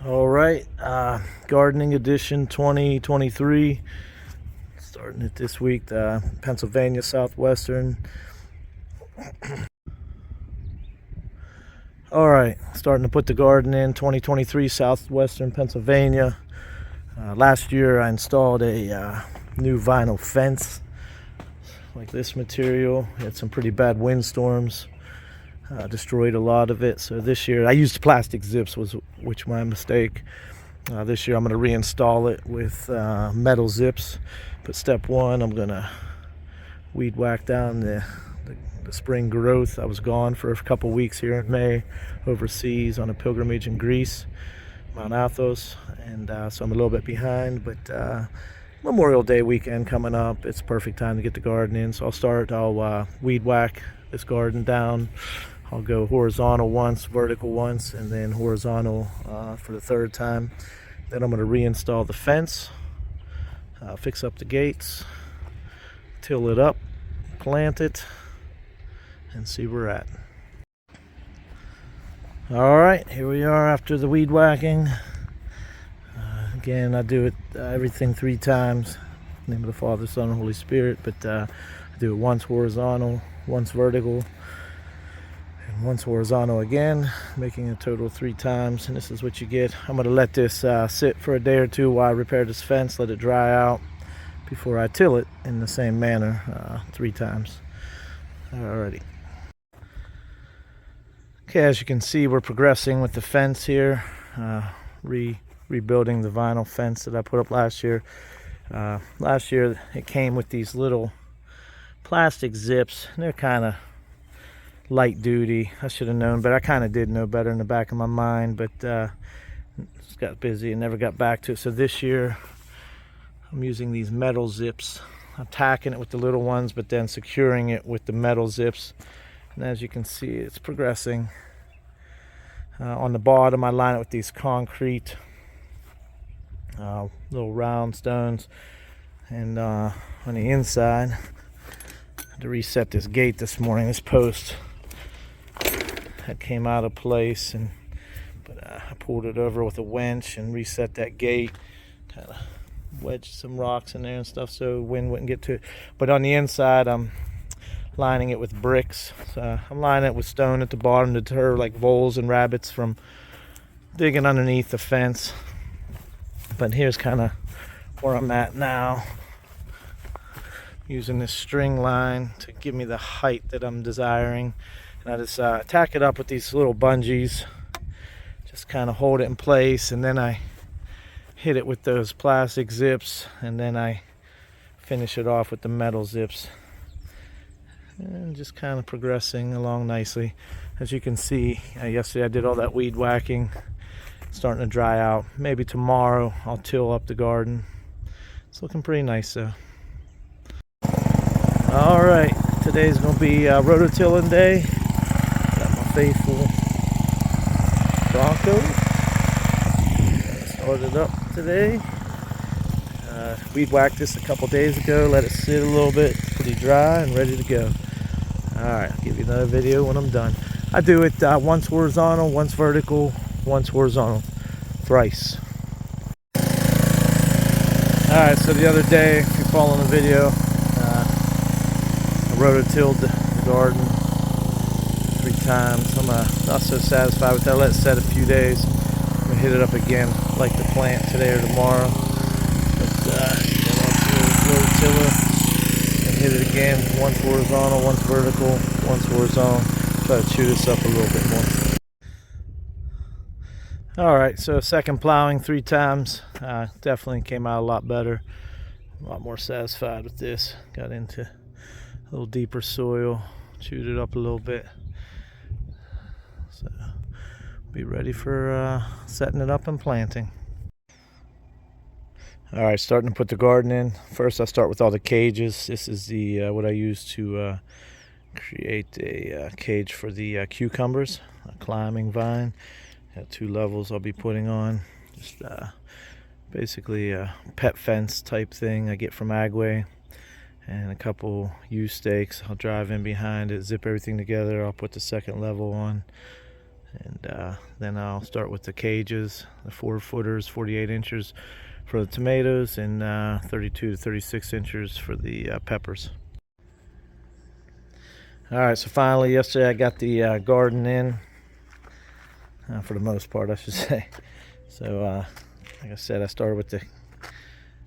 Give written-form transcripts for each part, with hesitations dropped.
All right, gardening edition 2023. Starting it this week, Pennsylvania Southwestern. All right, starting to put the garden in 2023 Southwestern Pennsylvania. Last year I installed a new vinyl fence like this material. Had some pretty bad windstorms. Destroyed a lot of it. So this year I used plastic zips, which my mistake. This year I'm going to reinstall it with metal zips. But step one, I'm going to weed whack down the spring growth. I was gone for a couple weeks here in May overseas on a pilgrimage in Greece, Mount Athos, and so I'm a little bit behind, but Memorial Day weekend coming up, it's perfect time to get the garden in. So I'll weed whack this garden down. I'll go horizontal once, vertical once, and then horizontal for the third time. Then I'm going to reinstall the fence, fix up the gates, till it up, plant it, and see where we're at. All right, here we are after the weed whacking. Again, I do it everything 3 times. In the name of the Father, Son, and Holy Spirit. But I do it once horizontal, once vertical, and once horizontal again, making a total 3 times. And this is what you get. I'm going to let this sit for a day or two while I repair this fence, let it dry out before I till it in the same manner 3 times. Alrighty. Okay, as you can see, we're progressing with the fence here. Rebuilding the vinyl fence that I put up last year. Last year it came with these little plastic zips, and they're kind of light duty. I should have known, but I kind of did know better in the back of my mind, but just got busy and never got back to it. So this year I'm using these metal zips. I'm tacking it with the little ones, but then securing it with the metal zips. And as you can see, it's progressing. On the bottom I line it with these concrete little round stones, and on the inside, I had to reset this gate this morning. This post that came out of place, but I pulled it over with a winch and reset that gate, kind of wedged some rocks in there and stuff so wind wouldn't get to it. But on the inside I'm lining it with bricks. So I'm lining it with stone at the bottom to deter like voles and rabbits from digging underneath the fence. But here's kind of where I'm at now, using this string line to give me the height that I'm desiring. And I just tack it up with these little bungees, just kind of hold it in place, and then I hit it with those plastic zips, and then I finish it off with the metal zips, and just kind of progressing along nicely. As you can see, yesterday I did all that weed whacking. Starting to dry out. Maybe tomorrow I'll till up the garden. It's looking pretty nice though. All right, today's gonna be rototilling day. Got my faithful Bronco started up today. Weed whacked this a couple days ago, let it sit a little bit, pretty dry and ready to go. All right, I'll give you another video when I'm done. I do it once horizontal, once vertical, once horizontal, thrice. Alright, so the other day, if you're following the video, I rototilled the garden 3 times. I'm not so satisfied with that. Let it set a few days. I'm going to hit it up again, like the plant today or tomorrow. But rototiller and hit it again, once horizontal, once vertical, once horizontal. Try to chew this up a little bit more. Alright, so second plowing 3 times, definitely came out a lot better, a lot more satisfied with this. Got into a little deeper soil, chewed it up a little bit, so be ready for setting it up and planting. Alright, starting to put the garden in. First I start with all the cages. This is the what I use to create a cage for the cucumbers, a climbing vine. Got 2 levels I'll be putting on. Just basically a pet fence type thing I get from Agway, and a couple U stakes. I'll drive in behind it, zip everything together. I'll put the second level on, And then I'll start with the cages, the 4-footers, 48 inches for the tomatoes, and 32 to 36 inches for the peppers. Alright, so finally yesterday I got the garden in, for the most part I should say. So like I said, I started with the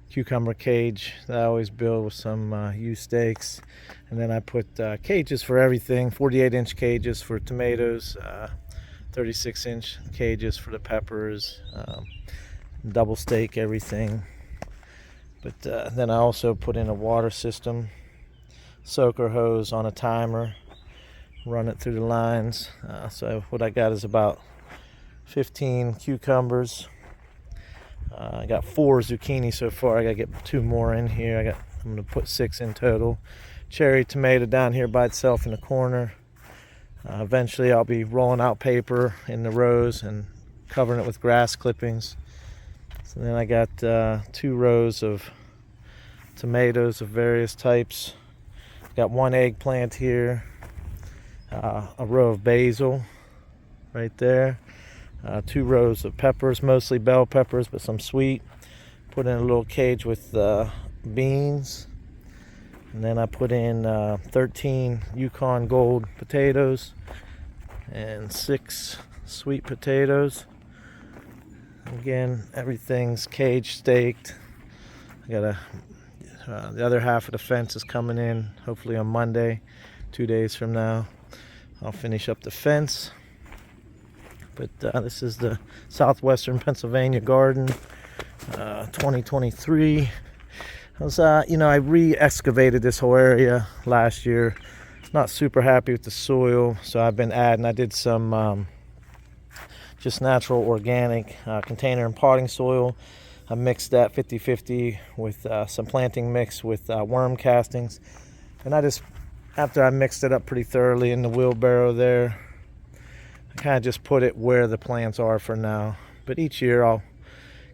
cucumber cage that I always build with some U stakes, and then I put cages for everything, 48-inch cages for tomatoes, 36-inch cages for the peppers, double stake everything. But then I also put in a water system, soaker hose on a timer, run it through the lines. So what I got is about 15 cucumbers. I got 4 zucchini so far. I gotta get 2 more in here. I'm gonna put 6 in total. Cherry tomato down here by itself in the corner. Eventually I'll be rolling out paper in the rows and covering it with grass clippings. So then I got 2 rows of tomatoes of various types. Got 1 eggplant here, a row of basil right there, 2 rows of peppers, mostly bell peppers but some sweet. Put in a little cage with beans, and then I put in 13 Yukon Gold potatoes and 6 sweet potatoes. Again, everything's cage staked. I got the other half of the fence is coming in hopefully on Monday, 2 days from now. I'll finish up the fence. But this is the Southwestern Pennsylvania garden, 2023. I was, I re-excavated this whole area last year. Not super happy with the soil, so I've been adding. I did some just natural organic container and potting soil. I mixed that 50-50 with some planting mix with worm castings, and after I mixed it up pretty thoroughly in the wheelbarrow there, I kind of just put it where the plants are for now. But each year I'll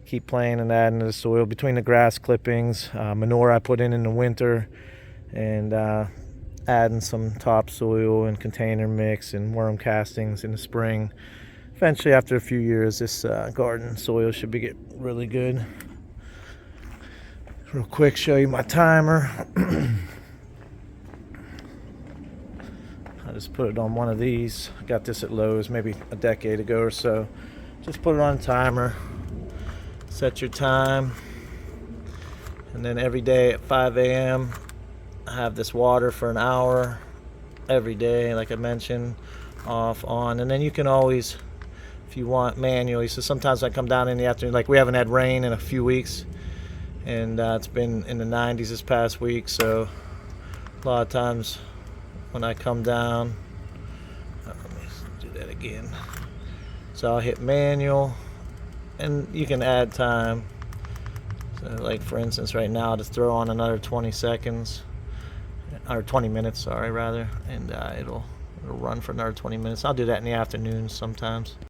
keep playing and adding to the soil between the grass clippings, manure I put in the winter, and adding some topsoil and container mix and worm castings in the spring. Eventually, after a few years, this garden soil should get really good. Real quick, show you my timer. I just put it on one of these. I got this at Lowe's maybe a decade ago or so. Just put it on a timer. Set your time, and then every day at 5 a.m. I have this water for an hour every day, like I mentioned, off, on, and then you can always, if you want, manually. So sometimes I come down in the afternoon, like we haven't had rain in a few weeks, and it's been in the 90s this past week, so a lot of times when I come down, let me do that again. So I'll hit manual, and you can add time. So like for instance right now, just throw on another 20 seconds, or 20 minutes, sorry, rather, and it'll run for another 20 minutes. I'll do that in the afternoons sometimes.